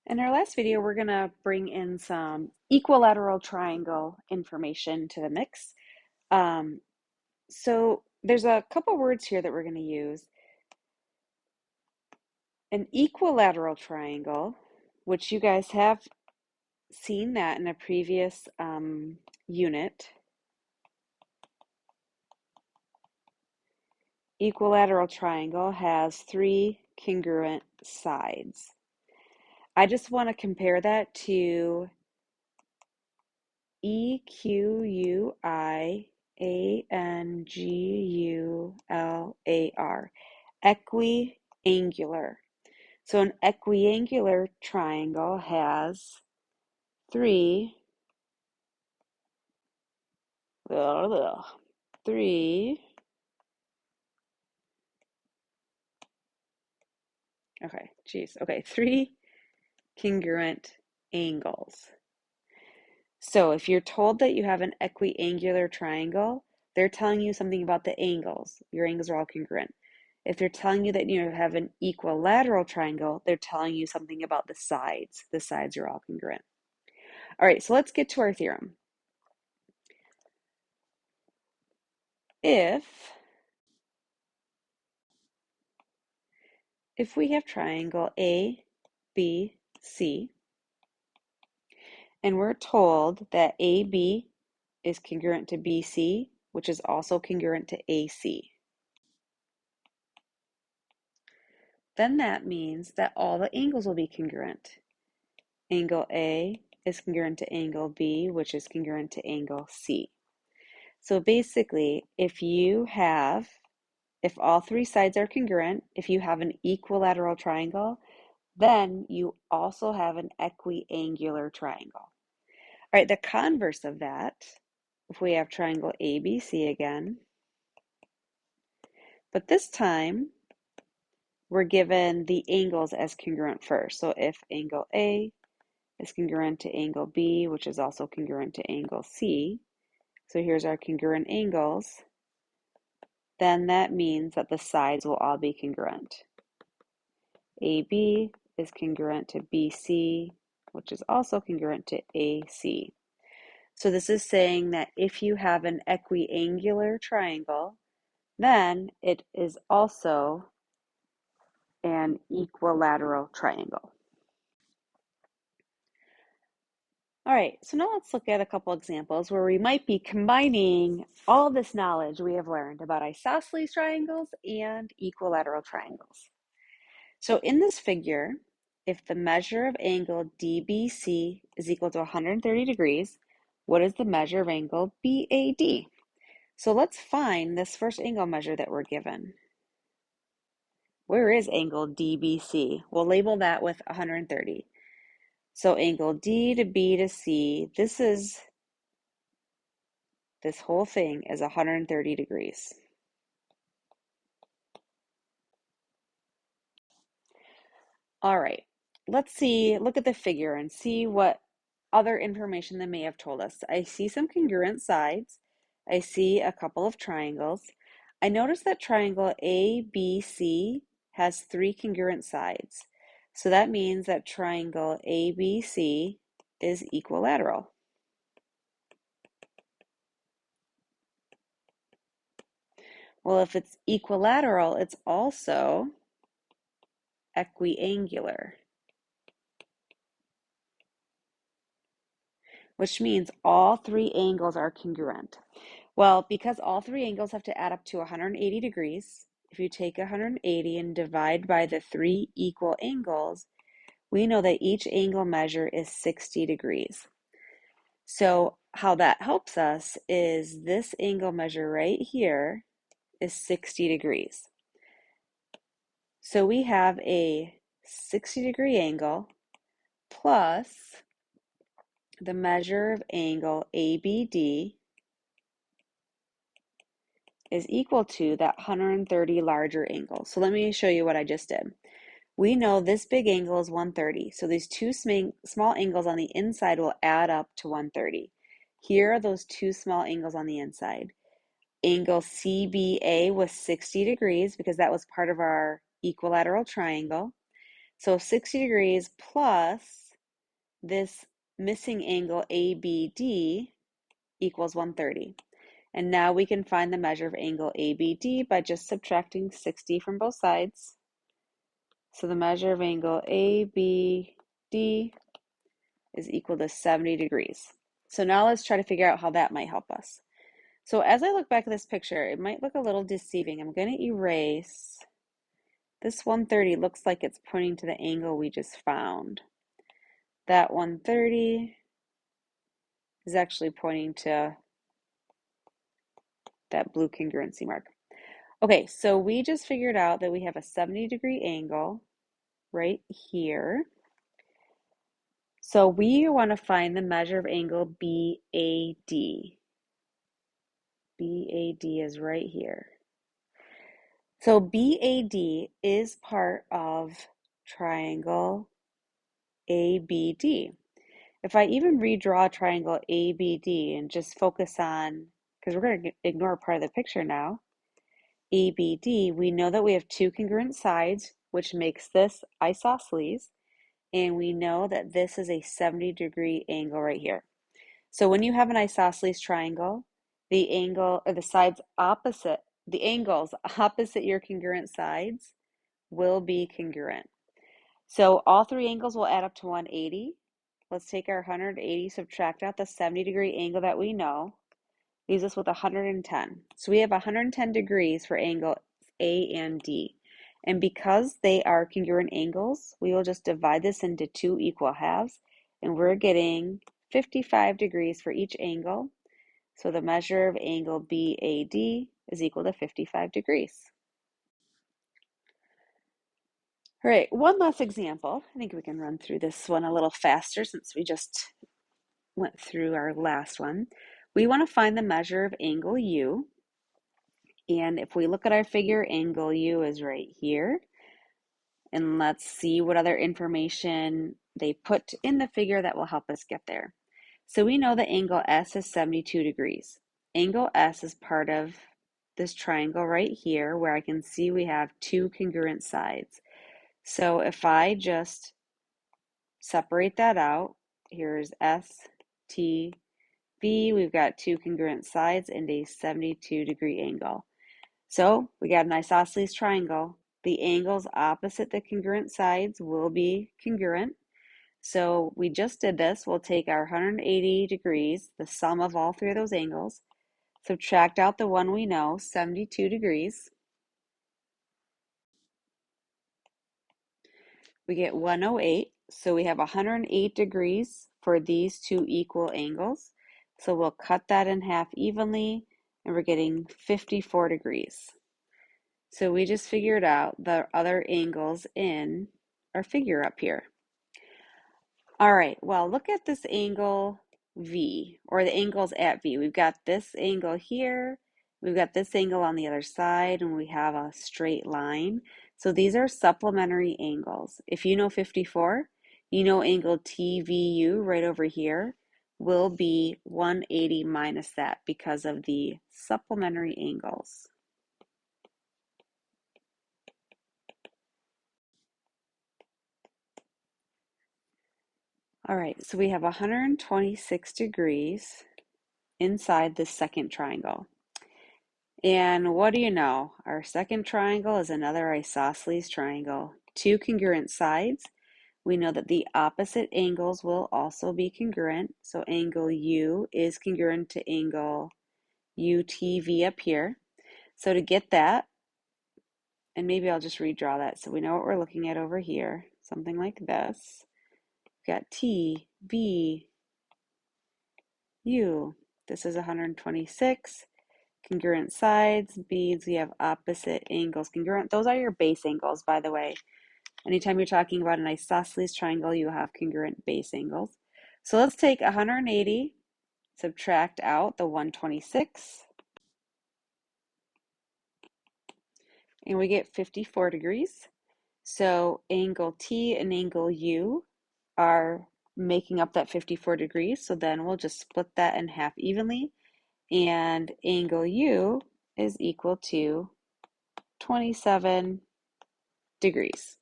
In our last video, we're going to bring in some equilateral triangle information to the mix. So there's a couple words here that we're going to use. An equilateral triangle, which you guys have seen that in a previous unit. Equilateral triangle has three congruent sides. I just want to compare that to Equiangular, equiangular. So an equiangular triangle has three, three, three congruent angles. So if you're told that you have an equiangular triangle, they're telling you something about the angles. Your angles are all congruent. If they're telling you that you have an equilateral triangle, they're telling you something about the sides. The sides are all congruent. All right, so let's get to our theorem. If we have triangle A, B, C, and we're told that AB is congruent to BC, which is also congruent to AC, then that means that all the angles will be congruent. Angle A is congruent to angle B, which is congruent to angle C. So basically, if all three sides are congruent, if you have an equilateral triangle, then you also have an equiangular triangle. All right, the converse of that, if we have triangle ABC again, but this time we're given the angles as congruent first. So if angle A is congruent to angle B, which is also congruent to angle C, so here's our congruent angles, then that means that the sides will all be congruent. AB is congruent to BC, which is also congruent to AC. So this is saying that if you have an equiangular triangle, then it is also an equilateral triangle. All right, so now let's look at a couple examples where we might be combining all this knowledge we have learned about isosceles triangles and equilateral triangles. So in this figure, if the measure of angle DBC is equal to 130 degrees, what is the measure of angle BAD? So let's find this first angle measure that we're given. Where is angle DBC? We'll label that with 130. So angle D to B to C, this whole thing is 130 degrees. All right, look at the figure and see what other information they may have told us. I see some congruent sides. I see a couple of triangles. I notice that triangle ABC has three congruent sides. So that means that triangle ABC is equilateral. Well, if it's equilateral, it's also equiangular, which means all three angles are congruent. Well, because all three angles have to add up to 180 degrees, if you take 180 and divide by the three equal angles, we know that each angle measure is 60 degrees. So how that helps us is this angle measure right here is 60 degrees. So we have a 60-degree angle plus the measure of angle ABD is equal to that 130 larger angle. So let me show you what I just did. We know this big angle is 130. So these two small angles on the inside will add up to 130. Here are those two small angles on the inside. Angle CBA was 60 degrees because that was part of our equilateral triangle. So 60 degrees plus this missing angle ABD equals 130. And now we can find the measure of angle ABD by just subtracting 60 from both sides. So the measure of angle ABD is equal to 70 degrees. So now let's try to figure out how that might help us. So as I look back at this picture, it might look a little deceiving. I'm going to erase. This 130 looks like it's pointing to the angle we just found. That 130 is actually pointing to that blue congruency mark. Okay, so we just figured out that we have a 70-degree angle right here. So we want to find the measure of angle BAD. BAD is right here. So BAD is part of triangle ABD. If I even redraw triangle ABD and just focus on, because we're going to ignore part of the picture now, ABD, we know that we have two congruent sides, which makes this isosceles, and we know that this is a 70-degree angle right here. So when you have an isosceles triangle, the angle or the sides opposite, the angles opposite your congruent sides will be congruent. So all three angles will add up to 180. Let's take our 180, subtract out the 70-degree angle that we know, leaves us with 110. So we have 110 degrees for angles A and D. And because they are congruent angles, we will just divide this into two equal halves, and we're getting 55 degrees for each angle. So the measure of angle BAD is equal to 55 degrees. All right, one last example. I think we can run through this one a little faster since we just went through our last one. We want to find the measure of angle U. And if we look at our figure, angle U is right here. And let's see what other information they put in the figure that will help us get there. So we know that angle S is 72 degrees. Angle S is part of this triangle right here where I can see we have two congruent sides. So if I just separate that out, here's S, T, B, we've got two congruent sides and a 72-degree angle. So we got an isosceles triangle. The angles opposite the congruent sides will be congruent. So we just did this. We'll take our 180 degrees, the sum of all three of those angles, subtract out the one we know, 72 degrees. We get 108. So we have 108 degrees for these two equal angles. So we'll cut that in half evenly, and we're getting 54 degrees. So we just figured out the other angles in our figure up here. All right, well, look at this angle V, or the angles at V. We've got this angle here, we've got this angle on the other side, and we have a straight line. So these are supplementary angles. If you know 54, you know angle TVU right over here will be 180 minus that because of the supplementary angles. All right, so we have 126 degrees inside the second triangle. And what do you know? Our second triangle is another isosceles triangle. Two congruent sides. We know that the opposite angles will also be congruent. So angle U is congruent to angle UTV up here. So to get that, and maybe I'll just redraw that so we know what we're looking at over here. Something like this. We've got T, V, U. This is 126. Congruent sides, beads, we have opposite angles. Congruent, those are your base angles, by the way. Anytime you're talking about an isosceles triangle, you have congruent base angles. So let's take 180, subtract out the 126, and we get 54 degrees. So angle T and angle U are making up that 54 degrees. So then we'll just split that in half evenly. And angle U is equal to 27 degrees.